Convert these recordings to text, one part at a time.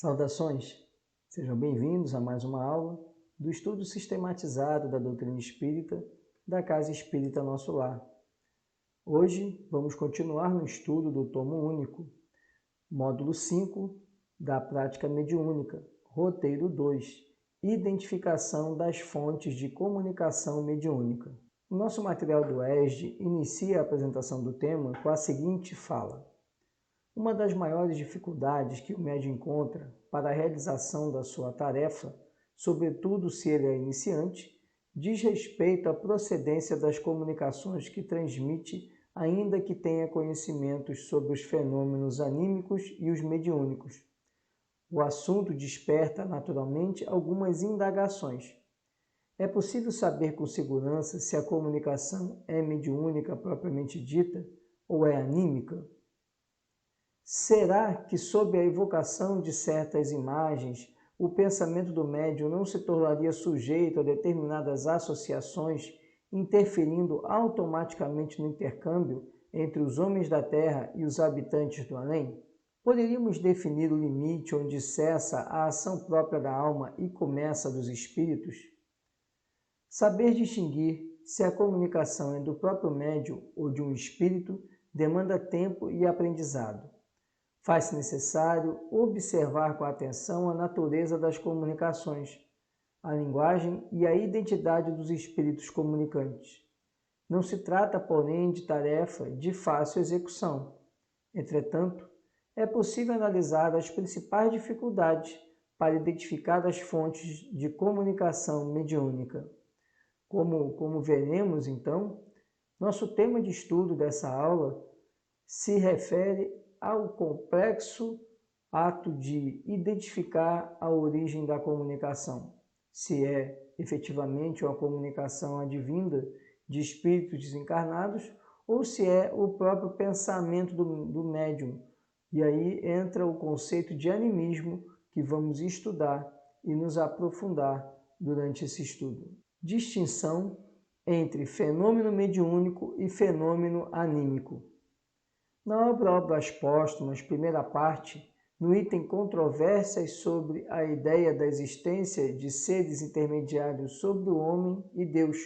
Saudações! Sejam bem-vindos a mais uma aula do estudo sistematizado da doutrina espírita da Casa Espírita Nosso Lar. Hoje vamos continuar no estudo do Tomo Único, módulo 5 da prática mediúnica, roteiro 2, identificação das fontes de comunicação mediúnica. O nosso material do ESD inicia a apresentação do tema com a seguinte fala: uma das maiores dificuldades que o médium encontra para a realização da sua tarefa, sobretudo se ele é iniciante, diz respeito à procedência das comunicações que transmite, ainda que tenha conhecimentos sobre os fenômenos anímicos e os mediúnicos. O assunto desperta naturalmente algumas indagações. É possível saber com segurança se a comunicação é mediúnica propriamente dita ou é anímica? Será que, sob a evocação de certas imagens, o pensamento do médium não se tornaria sujeito a determinadas associações, interferindo automaticamente no intercâmbio entre os homens da Terra e os habitantes do além? Poderíamos definir o limite onde cessa a ação própria da alma e começa a dos espíritos? Saber distinguir se a comunicação é do próprio médium ou de um espírito demanda tempo e aprendizado. Faz-se necessário observar com atenção a natureza das comunicações, a linguagem e a identidade dos espíritos comunicantes. Não se trata, porém, de tarefa de fácil execução. Entretanto, é possível analisar as principais dificuldades para identificar as fontes de comunicação mediúnica. Como veremos, então, nosso tema de estudo dessa aula se refere ao complexo ato de identificar a origem da comunicação, se é efetivamente uma comunicação advinda de espíritos desencarnados ou se é o próprio pensamento do médium. E aí entra o conceito de animismo que vamos estudar e nos aprofundar durante esse estudo. Distinção entre fenômeno mediúnico e fenômeno anímico. Na obra Obras Póstumas, primeira parte, no item Controvérsias sobre a ideia da existência de seres intermediários sobre o homem e Deus,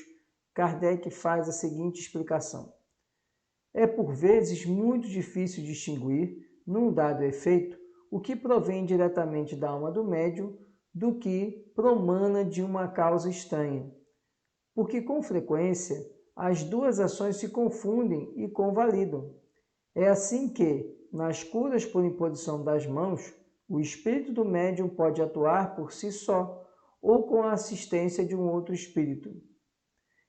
Kardec faz a seguinte explicação. É por vezes muito difícil distinguir, num dado efeito, o que provém diretamente da alma do médium do que promana de uma causa estranha, porque com frequência as duas ações se confundem e convalidam. É assim que, nas curas por imposição das mãos, o espírito do médium pode atuar por si só ou com a assistência de um outro espírito.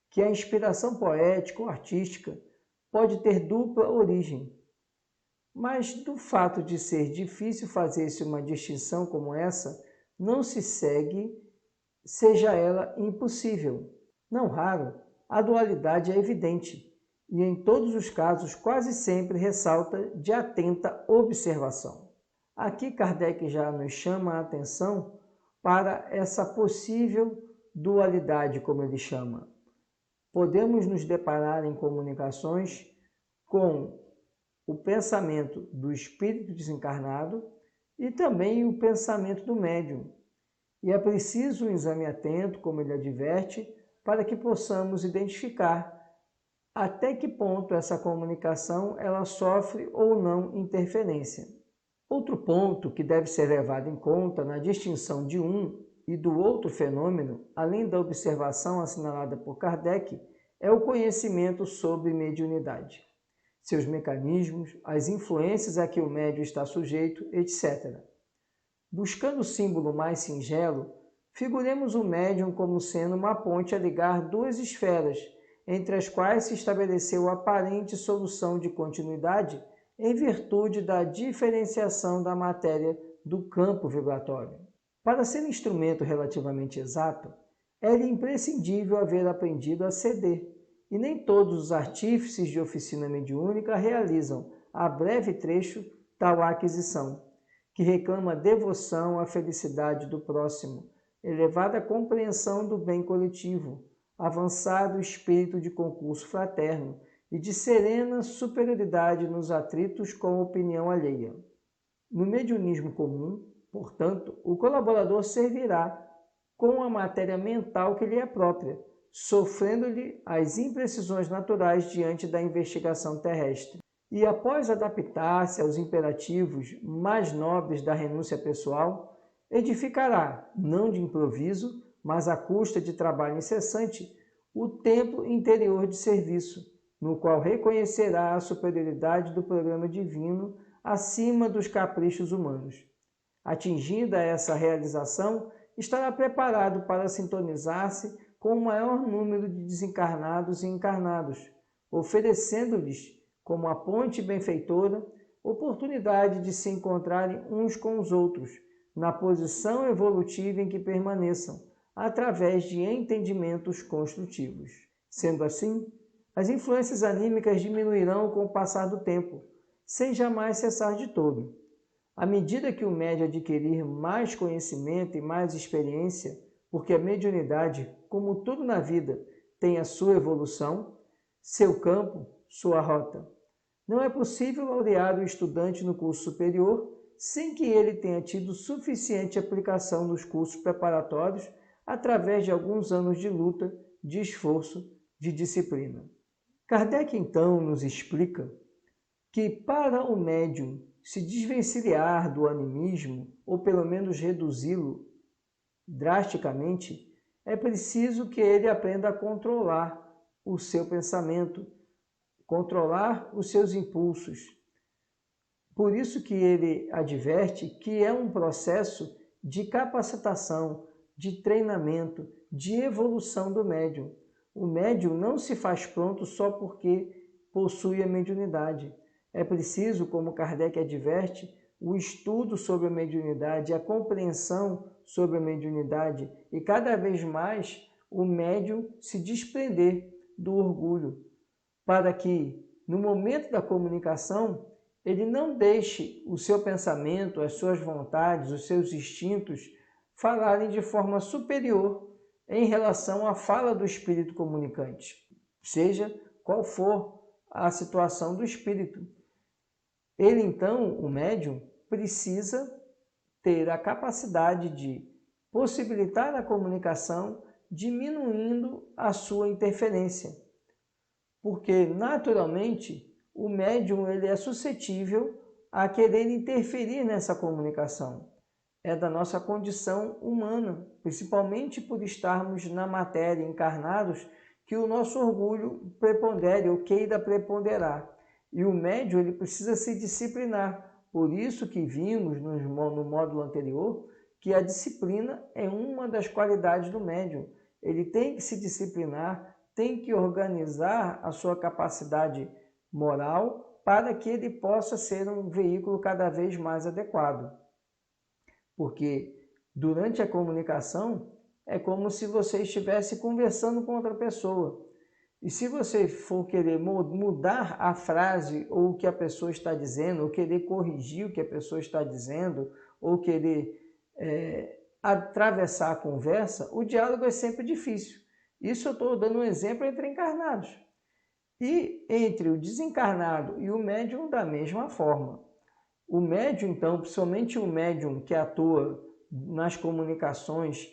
Que a inspiração poética ou artística pode ter dupla origem. Mas do fato de ser difícil fazer-se uma distinção como essa, não se segue, seja ela impossível. Não raro, a dualidade é evidente e, em todos os casos, quase sempre ressalta de atenta observação. Aqui Kardec já nos chama a atenção para essa possível dualidade, como ele chama. Podemos nos deparar em comunicações com o pensamento do espírito desencarnado e também o pensamento do médium. E é preciso um exame atento, como ele adverte, para que possamos identificar até que ponto essa comunicação ela sofre ou não interferência. Outro ponto que deve ser levado em conta na distinção de um e do outro fenômeno, além da observação assinalada por Kardec, é o conhecimento sobre mediunidade, seus mecanismos, as influências a que o médium está sujeito, etc. Buscando o símbolo mais singelo, figuremos o médium como sendo uma ponte a ligar duas esferas, entre as quais se estabeleceu aparente solução de continuidade em virtude da diferenciação da matéria do campo vibratório. Para ser instrumento relativamente exato, é-lhe imprescindível haver aprendido a ceder, e nem todos os artífices de oficina mediúnica realizam, a breve trecho, tal aquisição, que reclama devoção à felicidade do próximo, elevada compreensão do bem coletivo, avançado espírito de concurso fraterno e de serena superioridade nos atritos com a opinião alheia. No mediunismo comum, Portanto, o colaborador servirá com a matéria mental que lhe é própria, sofrendo-lhe as imprecisões naturais diante da investigação terrestre. E após adaptar-se aos imperativos mais nobres da renúncia pessoal, edificará, não de improviso, mas à custa de trabalho incessante, o templo interior de serviço, no qual reconhecerá a superioridade do programa divino acima dos caprichos humanos. Atingida essa realização, estará preparado para sintonizar-se com o maior número de desencarnados e encarnados, oferecendo-lhes, como a ponte benfeitora, oportunidade de se encontrarem uns com os outros, na posição evolutiva em que permaneçam, através de entendimentos construtivos. Sendo assim, as influências anímicas diminuirão com o passar do tempo, sem jamais cessar de todo. À medida que o médium adquirir mais conhecimento e mais experiência, porque a mediunidade, como tudo na vida, tem a sua evolução, seu campo, sua rota. Não é possível laurear o estudante no curso superior sem que ele tenha tido suficiente aplicação nos cursos preparatórios através de alguns anos de luta, de esforço, de disciplina. Kardec, então, nos explica que para o médium se desvencilhar do animismo, ou pelo menos reduzi-lo drasticamente, é preciso que ele aprenda a controlar o seu pensamento, controlar os seus impulsos. Por isso que ele adverte que é um processo de capacitação, de treinamento, de evolução do médium. O médium não se faz pronto só porque possui a mediunidade. É preciso, como Kardec adverte, o estudo sobre a mediunidade, a compreensão sobre a mediunidade e cada vez mais o médium se desprender do orgulho, para que, no momento da comunicação, ele não deixe o seu pensamento, as suas vontades, os seus instintos falarem de forma superior em relação à fala do espírito comunicante, seja qual for a situação do espírito. Ele, então, o médium, precisa ter a capacidade de possibilitar a comunicação, diminuindo a sua interferência. Porque, naturalmente, o médium ele é suscetível a querer interferir nessa comunicação. É da nossa condição humana, principalmente por estarmos na matéria encarnados, que o nosso orgulho prepondere ou queira preponderar. E o médium ele precisa se disciplinar. Por isso que vimos no módulo anterior que a disciplina é uma das qualidades do médium. Ele tem que se disciplinar, tem que organizar a sua capacidade moral para que ele possa ser um veículo cada vez mais adequado. Porque durante a comunicação é como se você estivesse conversando com outra pessoa. E se você for querer mudar a frase ou o que a pessoa está dizendo, ou querer corrigir o que a pessoa está dizendo, ou querer atravessar a conversa, o diálogo é sempre difícil. Isso eu estou dando um exemplo entre encarnados. E entre o desencarnado e o médium da mesma forma. O médium, então, principalmente o médium que atua nas comunicações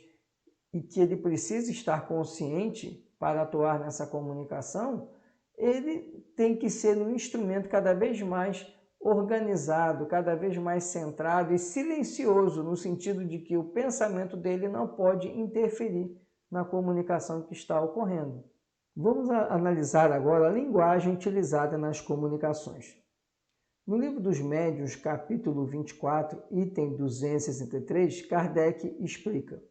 e que ele precisa estar consciente para atuar nessa comunicação, ele tem que ser um instrumento cada vez mais organizado, cada vez mais centrado e silencioso, no sentido de que o pensamento dele não pode interferir na comunicação que está ocorrendo. Vamos analisar agora a linguagem utilizada nas comunicações. No Livro dos Médiuns, capítulo 24, item 263, Kardec explica: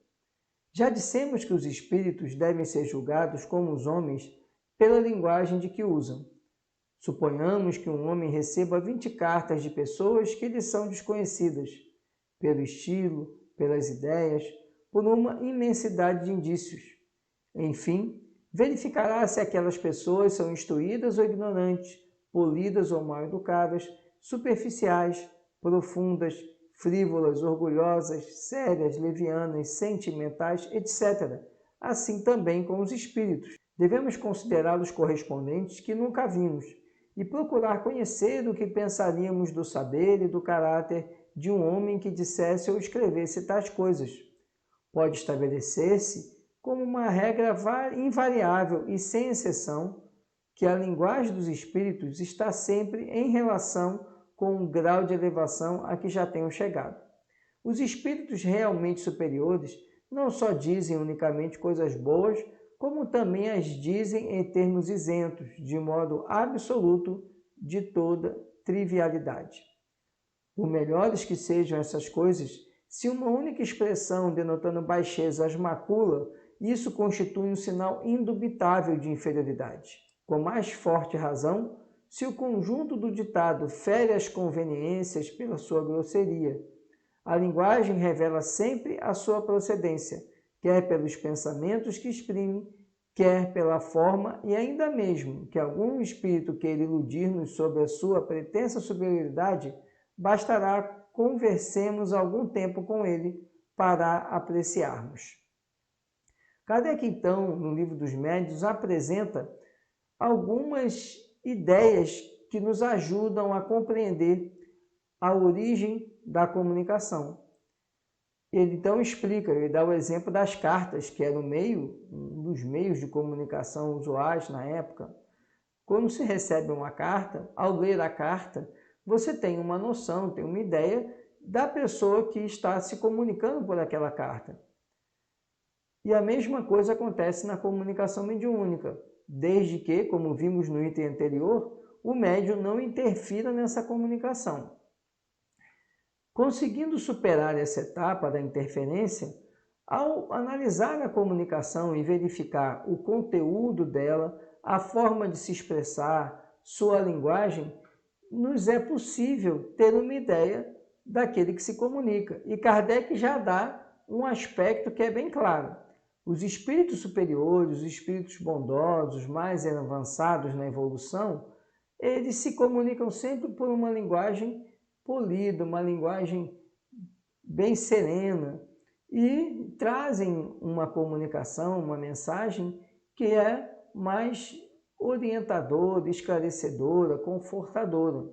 já dissemos que os espíritos devem ser julgados como os homens pela linguagem de que usam. Suponhamos que um homem receba 20 cartas de pessoas que lhe são desconhecidas, pelo estilo, pelas ideias, por uma imensidade de indícios. Enfim, verificará se aquelas pessoas são instruídas ou ignorantes, polidas ou mal educadas, superficiais, profundas, frívolas, orgulhosas, sérias, levianas, sentimentais, etc. Assim também com os espíritos. Devemos considerá-los correspondentes que nunca vimos e procurar conhecer o que pensaríamos do saber e do caráter de um homem que dissesse ou escrevesse tais coisas. Pode estabelecer-se como uma regra invariável e sem exceção que a linguagem dos espíritos está sempre em relação com o grau de elevação a que já tenham chegado. Os espíritos realmente superiores não só dizem unicamente coisas boas, como também as dizem em termos isentos, de modo absoluto, de toda trivialidade. Por melhores que sejam essas coisas, se uma única expressão denotando baixeza as macula, isso constitui um sinal indubitável de inferioridade. Com mais forte razão, se o conjunto do ditado fere as conveniências pela sua grosseria. A linguagem revela sempre a sua procedência, quer pelos pensamentos que exprime, quer pela forma, e ainda mesmo que algum espírito queira iludir-nos sobre a sua pretensa superioridade, bastará conversemos algum tempo com ele para apreciarmos. Kardec, então, no Livro dos Médiuns, apresenta algumas ideias que nos ajudam a compreender a origem da comunicação. Ele então explica, ele dá o exemplo das cartas, que era um dos meios de comunicação usuais na época. Quando se recebe uma carta, ao ler a carta, você tem uma noção, tem uma ideia da pessoa que está se comunicando por aquela carta. E a mesma coisa acontece na comunicação mediúnica, desde que, como vimos no item anterior, o médium não interfira nessa comunicação. Conseguindo superar essa etapa da interferência, ao analisar a comunicação e verificar o conteúdo dela, a forma de se expressar, sua linguagem, nos é possível ter uma ideia daquele que se comunica. E Kardec já dá um aspecto que é bem claro. Os espíritos superiores, os espíritos bondosos, mais avançados na evolução, eles se comunicam sempre por uma linguagem polida, uma linguagem bem serena, e trazem uma comunicação, uma mensagem que é mais orientadora, esclarecedora, confortadora.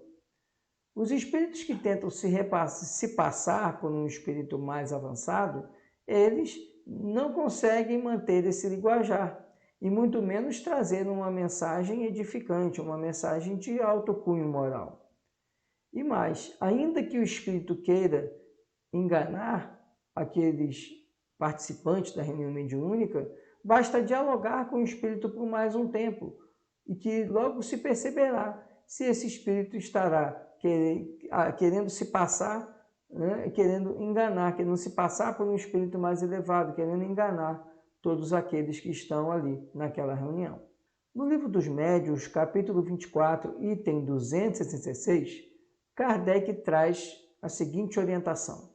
Os espíritos que tentam se passar por um espírito mais avançado, eles não conseguem manter esse linguajar, e muito menos trazer uma mensagem edificante, uma mensagem de alto cunho moral. E mais, ainda que o espírito queira enganar aqueles participantes da reunião mediúnica, basta dialogar com o espírito por mais um tempo, e que logo se perceberá se esse espírito estará querendo se passar, querendo enganar, querendo se passar por um espírito mais elevado, querendo enganar todos aqueles que estão ali naquela reunião. No Livro dos Médiuns, capítulo 24, item 266, Kardec traz a seguinte orientação: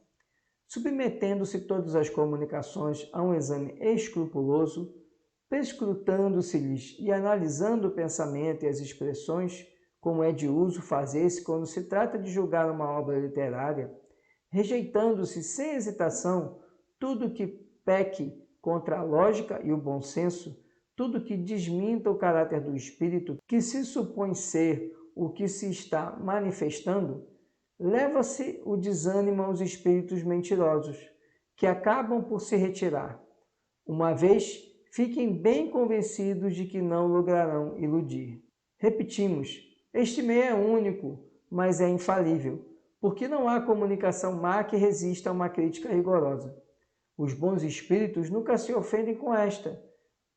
submetendo-se todas as comunicações a um exame escrupuloso, perscrutando-se-lhes e analisando o pensamento e as expressões, como é de uso fazer-se quando se trata de julgar uma obra literária, rejeitando-se sem hesitação tudo que peque contra a lógica e o bom senso, tudo que desminta o caráter do espírito, que se supõe ser o que se está manifestando, leva-se o desânimo aos espíritos mentirosos, que acabam por se retirar, uma vez fiquem bem convencidos de que não lograrão iludir. Repetimos, este meio é único, mas é infalível, porque não há comunicação má que resista a uma crítica rigorosa. Os bons espíritos nunca se ofendem com esta,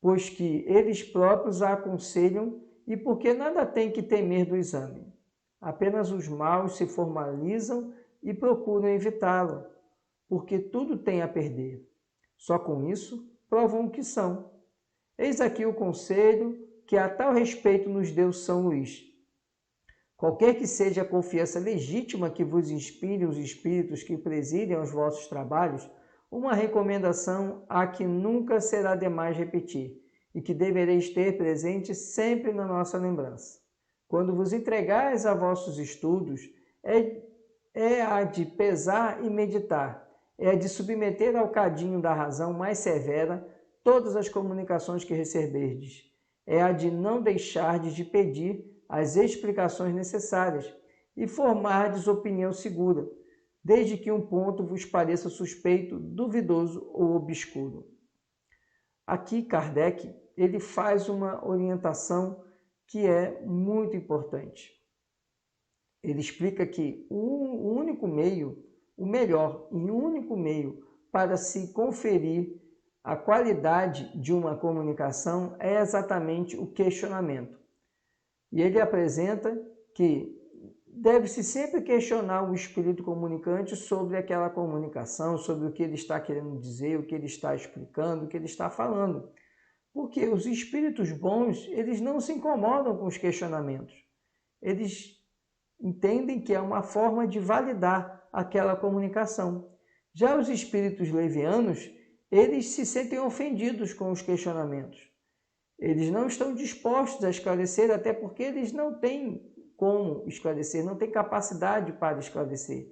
pois que eles próprios a aconselham e porque nada têm que temer do exame. Apenas os maus se formalizam e procuram evitá-lo, porque tudo têm a perder. Só com isso provam o que são. Eis aqui o conselho que a tal respeito nos deu São Luís. Qualquer que seja a confiança legítima que vos inspire os espíritos que presidem os vossos trabalhos, uma recomendação a que nunca será demais repetir e que devereis ter presente sempre na nossa lembrança. Quando vos entregais a vossos estudos, é a de pesar e meditar, é a de submeter ao cadinho da razão mais severa todas as comunicações que receberdes, é a de não deixardes de pedir as explicações necessárias e formardes opinião segura, desde que um ponto vos pareça suspeito, duvidoso ou obscuro. Aqui Kardec ele faz uma orientação que é muito importante. Ele explica que o único meio, o melhor e o único meio para se conferir a qualidade de uma comunicação é exatamente o questionamento. E ele apresenta que deve-se sempre questionar o espírito comunicante sobre aquela comunicação, sobre o que ele está querendo dizer, o que ele está explicando, o que ele está falando. Porque os espíritos bons, eles não se incomodam com os questionamentos. Eles entendem que é uma forma de validar aquela comunicação. Já os espíritos levianos, eles se sentem ofendidos com os questionamentos. Eles não estão dispostos a esclarecer, até porque eles não têm como esclarecer, não têm capacidade para esclarecer.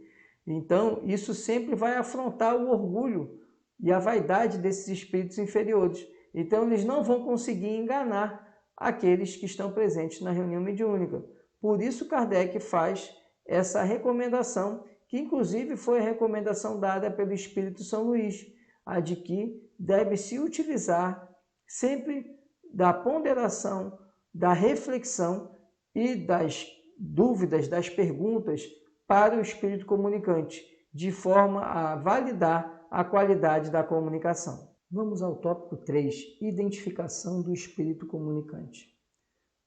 Então, isso sempre vai afrontar o orgulho e a vaidade desses espíritos inferiores. Então, eles não vão conseguir enganar aqueles que estão presentes na reunião mediúnica. Por isso, Kardec faz essa recomendação, que inclusive foi a recomendação dada pelo Espírito São Luís, a de que deve-se utilizar sempre da ponderação, da reflexão e das dúvidas, das perguntas para o espírito comunicante, de forma a validar a qualidade da comunicação. Vamos ao tópico 3, identificação do espírito comunicante.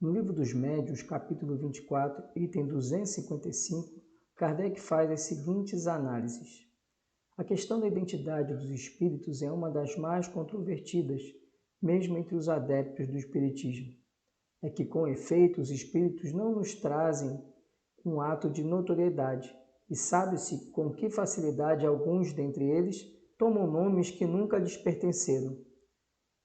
No Livro dos Médiuns, capítulo 24, item 255, Kardec faz as seguintes análises. A questão da identidade dos espíritos é uma das mais controvertidas, mesmo entre os adeptos do espiritismo. É que, com efeito, os espíritos não nos trazem um ato de notoriedade, e sabe-se com que facilidade alguns dentre eles tomam nomes que nunca lhes pertenceram.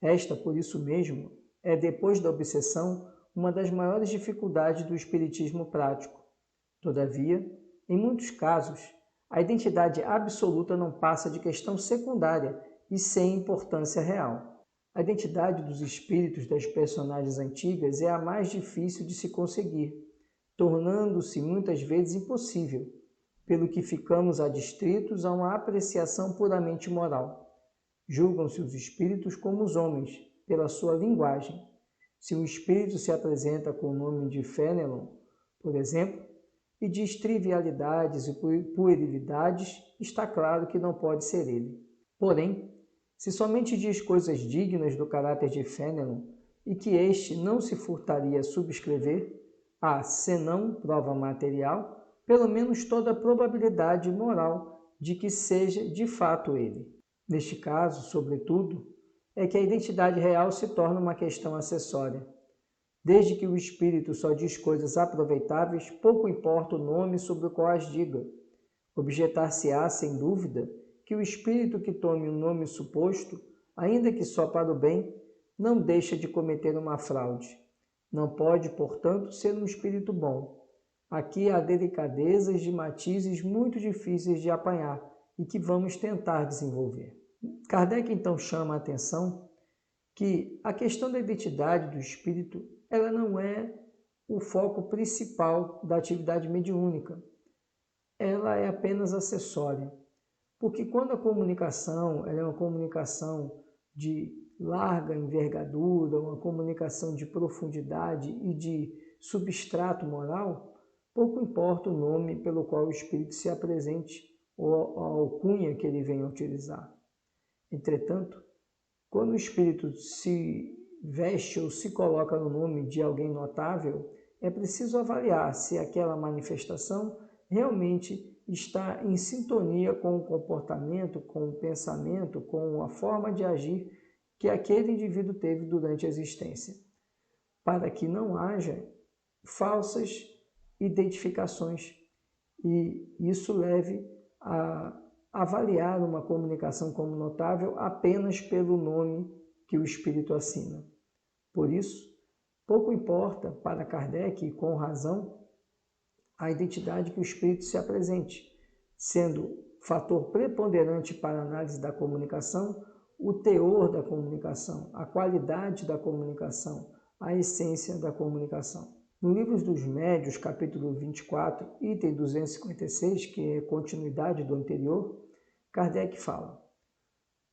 Esta, por isso mesmo, é, depois da obsessão, uma das maiores dificuldades do espiritismo prático. Todavia, em muitos casos, a identidade absoluta não passa de questão secundária e sem importância real. A identidade dos espíritos das personagens antigas é a mais difícil de se conseguir, tornando-se muitas vezes impossível, pelo que ficamos adstritos a uma apreciação puramente moral. Julgam-se os espíritos como os homens, pela sua linguagem. Se um espírito se apresenta com o nome de Fénelon, por exemplo, e diz trivialidades e puerilidades, está claro que não pode ser ele. Porém, se somente diz coisas dignas do caráter de Fénelon e que este não se furtaria a subscrever, há, senão prova material, pelo menos toda a probabilidade moral de que seja de fato ele. Neste caso, sobretudo, é que a identidade real se torna uma questão acessória. Desde que o espírito só diz coisas aproveitáveis, pouco importa o nome sobre o qual as diga. Objetar-se-á, sem dúvida, que o espírito que tome um nome suposto, ainda que só para o bem, não deixa de cometer uma fraude. Não pode, portanto, ser um espírito bom. Aqui há delicadezas de matizes muito difíceis de apanhar e que vamos tentar desenvolver. Kardec então chama a atenção que a questão da identidade do espírito ela não é o foco principal da atividade mediúnica. Ela é apenas acessória. Porque quando a comunicação ela é uma comunicação de larga envergadura, uma comunicação de profundidade e de substrato moral, pouco importa o nome pelo qual o espírito se apresente ou a alcunha que ele venha utilizar. Entretanto, quando o espírito se veste ou se coloca no nome de alguém notável, é preciso avaliar se aquela manifestação realmente está em sintonia com o comportamento, com o pensamento, com a forma de agir que aquele indivíduo teve durante a existência, para que não haja falsas identificações e isso leve a avaliar uma comunicação como notável apenas pelo nome que o espírito assina. Por isso, pouco importa para Kardec, e com razão, a identidade que o espírito se apresente, sendo fator preponderante para a análise da comunicação o teor da comunicação, a qualidade da comunicação, a essência da comunicação. No Livro dos Médiuns, capítulo 24, item 256, que é continuidade do anterior, Kardec fala: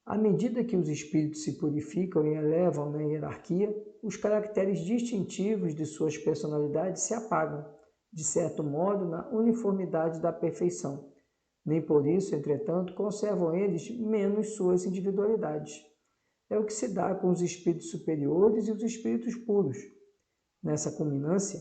à medida que os espíritos se purificam e elevam na hierarquia, os caracteres distintivos de suas personalidades se apagam, de certo modo, na uniformidade da perfeição. Nem por isso, entretanto, conservam eles menos suas individualidades. É o que se dá com os espíritos superiores e os espíritos puros. Nessa culminância,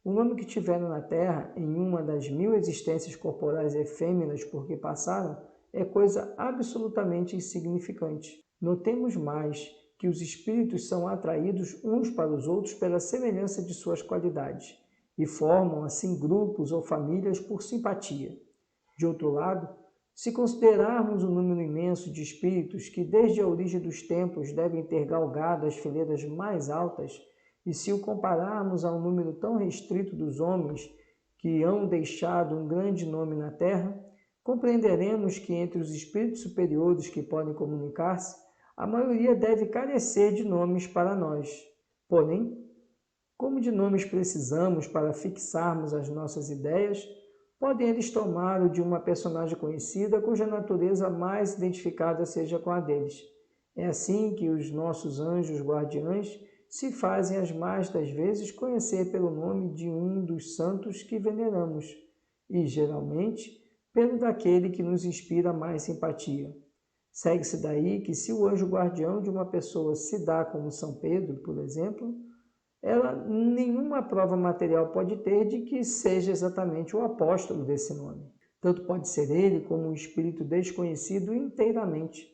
o nome que tiveram na Terra em uma das 1000 existências corporais efêmeras por que passaram é coisa absolutamente insignificante. Notemos mais que os espíritos são atraídos uns para os outros pela semelhança de suas qualidades e formam assim grupos ou famílias por simpatia. De outro lado, se considerarmos o número imenso de espíritos que desde a origem dos tempos devem ter galgado as fileiras mais altas, e se o compararmos ao número tão restrito dos homens que hão deixado um grande nome na Terra, compreenderemos que entre os espíritos superiores que podem comunicar-se, a maioria deve carecer de nomes para nós. Porém, como de nomes precisamos para fixarmos as nossas ideias, podem eles tomar o de uma personagem conhecida cuja natureza mais identificada seja com a deles. É assim que os nossos anjos guardiães se fazem as mais das vezes conhecer pelo nome de um dos santos que veneramos, e, geralmente, pelo daquele que nos inspira mais simpatia. Segue-se daí que se o anjo guardião de uma pessoa se dá como São Pedro, por exemplo, ela nenhuma prova material pode ter de que seja exatamente o apóstolo desse nome. Tanto pode ser ele como um espírito desconhecido inteiramente,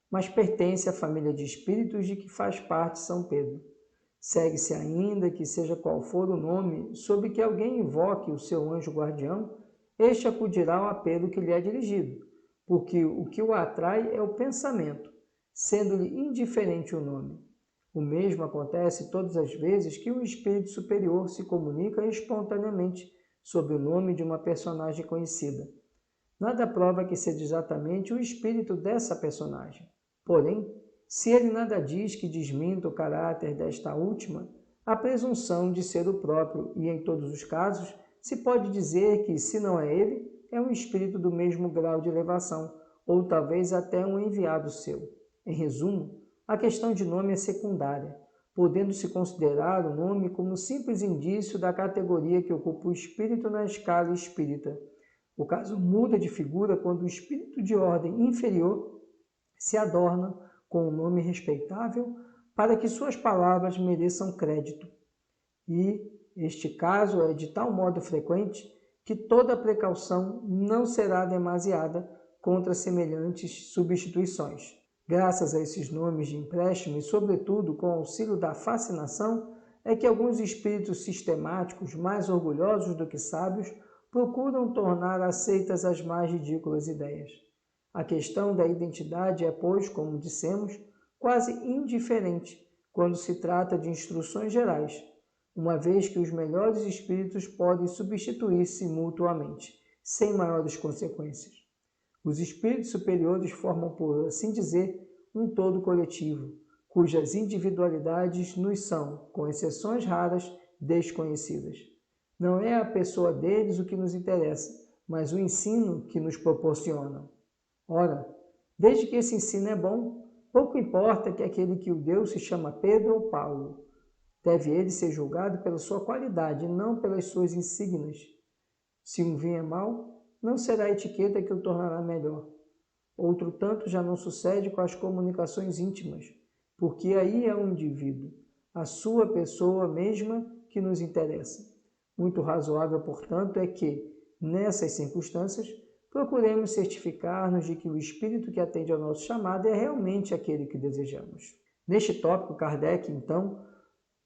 mas pertence à família de espíritos de que faz parte São Pedro. Segue-se ainda que, seja qual for o nome sob que alguém invoque o seu anjo guardião, este acudirá ao apelo que lhe é dirigido, porque o que o atrai é o pensamento, sendo-lhe indiferente o nome. O mesmo acontece todas as vezes que um espírito superior se comunica espontaneamente sob o nome de uma personagem conhecida. Nada prova que seja exatamente o espírito dessa personagem. Porém, se ele nada diz que desminta o caráter desta última, há presunção de ser o próprio e, em todos os casos, se pode dizer que, se não é ele, é um espírito do mesmo grau de elevação, ou talvez até um enviado seu. Em resumo, a questão de nome é secundária, podendo-se considerar o nome como simples indício da categoria que ocupa o espírito na escala espírita. O caso muda de figura quando o espírito de ordem inferior se adorna com um nome respeitável para que suas palavras mereçam crédito. E este caso é de tal modo frequente que toda precaução não será demasiada contra semelhantes substituições. Graças a esses nomes de empréstimo e, sobretudo, com o auxílio da fascinação, é que alguns espíritos sistemáticos, mais orgulhosos do que sábios, procuram tornar aceitas as mais ridículas ideias. A questão da identidade é, pois, como dissemos, quase indiferente quando se trata de instruções gerais, uma vez que os melhores espíritos podem substituir-se mutuamente, sem maiores consequências. Os espíritos superiores formam, por assim dizer, um todo coletivo, cujas individualidades nos são, com exceções raras, desconhecidas. Não é a pessoa deles o que nos interessa, mas o ensino que nos proporcionam. Ora, desde que esse ensino é bom, pouco importa que aquele que o deu se chama Pedro ou Paulo. Deve ele ser julgado pela sua qualidade e não pelas suas insígnias. Se um vinho é mau, não será a etiqueta que o tornará melhor. Outro tanto já não sucede com as comunicações íntimas, porque aí é um indivíduo, a sua pessoa mesma que nos interessa. Muito razoável, portanto, é que, nessas circunstâncias, procuremos certificar-nos de que o espírito que atende ao nosso chamado é realmente aquele que desejamos. Neste tópico, Kardec, então,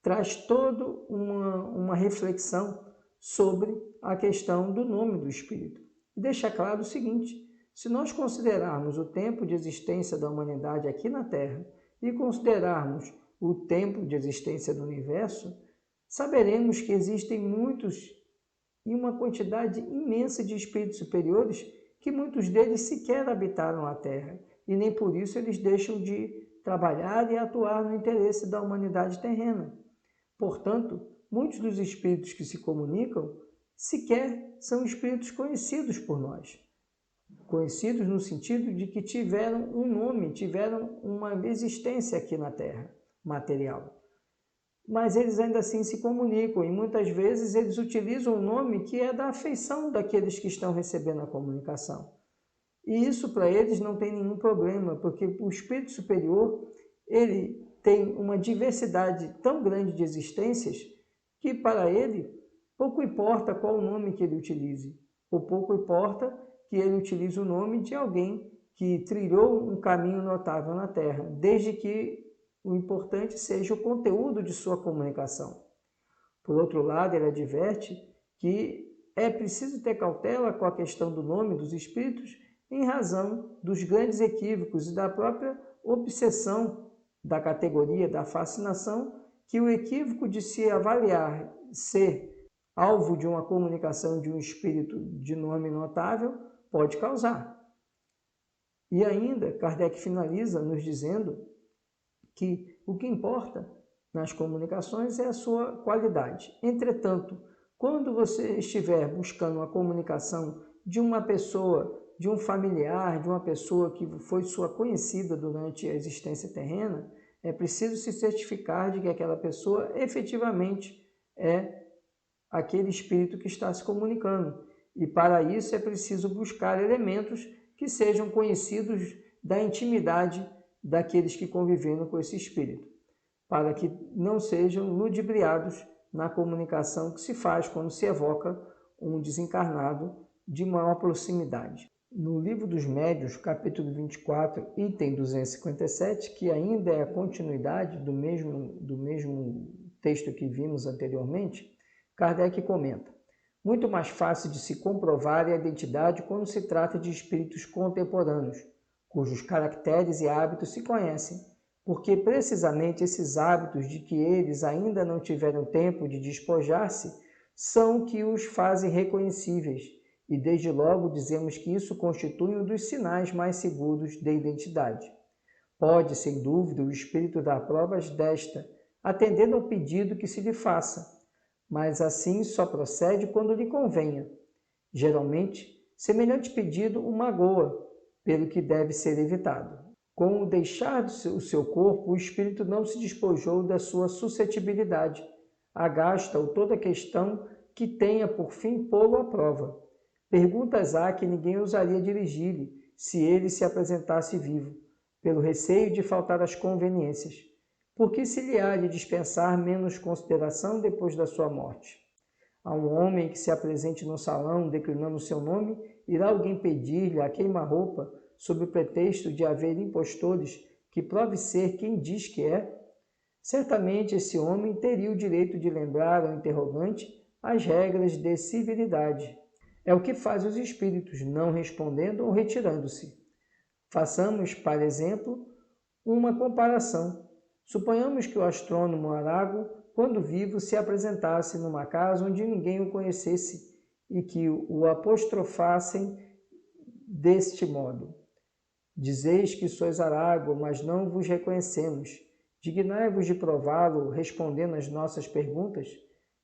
traz toda uma reflexão sobre a questão do nome do espírito. E deixa claro o seguinte: se nós considerarmos o tempo de existência da humanidade aqui na Terra e considerarmos o tempo de existência do universo, saberemos que existem muitos e uma quantidade imensa de espíritos superiores que muitos deles sequer habitaram a Terra, e nem por isso eles deixam de trabalhar e atuar no interesse da humanidade terrena. Portanto, muitos dos espíritos que se comunicam sequer são espíritos conhecidos por nós. Conhecidos no sentido de que tiveram um nome, tiveram uma existência aqui na Terra, material. Mas eles ainda assim se comunicam e muitas vezes eles utilizam o nome que é da afeição daqueles que estão recebendo a comunicação. E isso para eles não tem nenhum problema, porque o espírito superior, ele tem uma diversidade tão grande de existências que para ele pouco importa qual o nome que ele utilize, ou pouco importa que ele utilize o nome de alguém que trilhou um caminho notável na Terra, desde que o importante seja o conteúdo de sua comunicação. Por outro lado, ele adverte que é preciso ter cautela com a questão do nome dos espíritos em razão dos grandes equívocos e da própria obsessão da categoria, da fascinação, que o equívoco de se avaliar ser alvo de uma comunicação de um espírito de nome notável pode causar. E ainda, Kardec finaliza nos dizendo que o que importa nas comunicações é a sua qualidade. Entretanto, quando você estiver buscando uma comunicação de uma pessoa, de um familiar, de uma pessoa que foi sua conhecida durante a existência terrena, é preciso se certificar de que aquela pessoa efetivamente é aquele espírito que está se comunicando. E para isso é preciso buscar elementos que sejam conhecidos da intimidade daqueles que conviveram com esse espírito, para que não sejam ludibriados na comunicação que se faz quando se evoca um desencarnado de maior proximidade. No Livro dos Médiuns, capítulo 24, item 257, que ainda é a continuidade do mesmo texto que vimos anteriormente, Kardec comenta: muito mais fácil de se comprovar é a identidade quando se trata de espíritos contemporâneos, cujos caracteres e hábitos se conhecem, porque precisamente esses hábitos de que eles ainda não tiveram tempo de despojar-se são que os fazem reconhecíveis, e desde logo dizemos que isso constitui um dos sinais mais seguros de identidade. Pode, sem dúvida, o espírito dar provas desta, atendendo ao pedido que se lhe faça, mas assim só procede quando lhe convenha. Geralmente, semelhante pedido o magoa, pelo que deve ser evitado. Com o deixar o seu corpo, o espírito não se despojou da sua suscetibilidade. Agasta-o toda questão que tenha por fim pô-lo à prova. Perguntas há que ninguém ousaria dirigir-lhe, se ele se apresentasse vivo, pelo receio de faltar às conveniências. Porque se lhe há de dispensar menos consideração depois da sua morte? A um homem que se apresente no salão declinando seu nome, irá alguém pedir-lhe a queima-roupa sob o pretexto de haver impostores que prove ser quem diz que é? Certamente esse homem teria o direito de lembrar ao interrogante as regras de civilidade. É o que faz os espíritos, não respondendo ou retirando-se. Façamos, para exemplo, uma comparação. Suponhamos que o astrônomo Arago, quando vivo, se apresentasse numa casa onde ninguém o conhecesse e que o apostrofassem deste modo: dizeis que sois Arago, mas não vos reconhecemos. Dignai-vos de prová-lo, respondendo às nossas perguntas.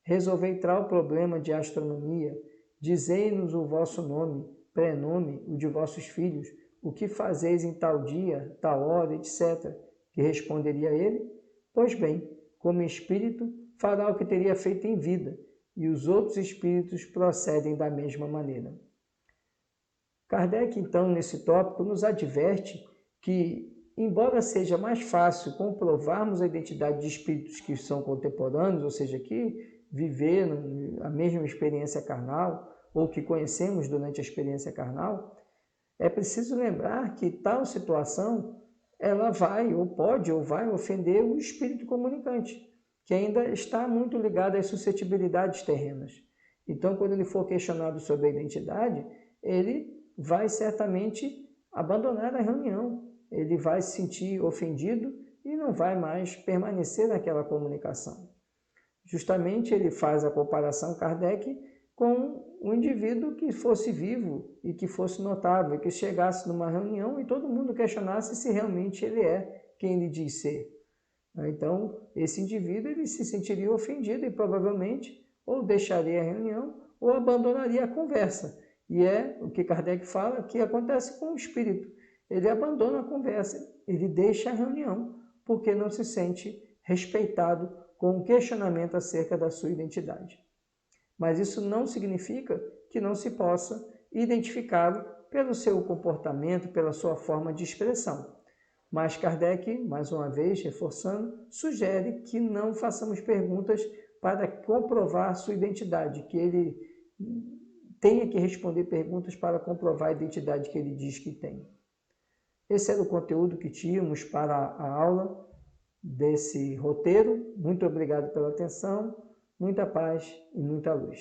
Resolvei tal problema de astronomia. Dizei-nos o vosso nome, prenome, o de vossos filhos, o que fazeis em tal dia, tal hora, etc. Que responderia ele: pois bem, como espírito, fará o que teria feito em vida, e os outros espíritos procedem da mesma maneira. Kardec, então, nesse tópico, nos adverte que, embora seja mais fácil comprovarmos a identidade de espíritos que são contemporâneos, ou seja, que viveram a mesma experiência carnal, ou que conhecemos durante a experiência carnal, é preciso lembrar que tal situação ela vai ou pode ou vai ofender o espírito comunicante, que ainda está muito ligado às suscetibilidades terrenas. Então, quando ele for questionado sobre a identidade, ele vai certamente abandonar a reunião, ele vai se sentir ofendido e não vai mais permanecer naquela comunicação. Justamente ele faz a comparação, Kardec, com um indivíduo que fosse vivo e que fosse notável, que chegasse numa reunião e todo mundo questionasse se realmente ele é quem ele diz ser. Então, esse indivíduo ele se sentiria ofendido e provavelmente ou deixaria a reunião ou abandonaria a conversa. E é o que Kardec fala que acontece com o espírito. Ele abandona a conversa, ele deixa a reunião, porque não se sente respeitado com o questionamento acerca da sua identidade. Mas isso não significa que não se possa identificá-lo pelo seu comportamento, pela sua forma de expressão. Mas Kardec, mais uma vez, reforçando, sugere que não façamos perguntas para comprovar sua identidade, que ele tenha que responder perguntas para comprovar a identidade que ele diz que tem. Esse era o conteúdo que tínhamos para a aula desse roteiro. Muito obrigado pela atenção, muita paz e muita luz.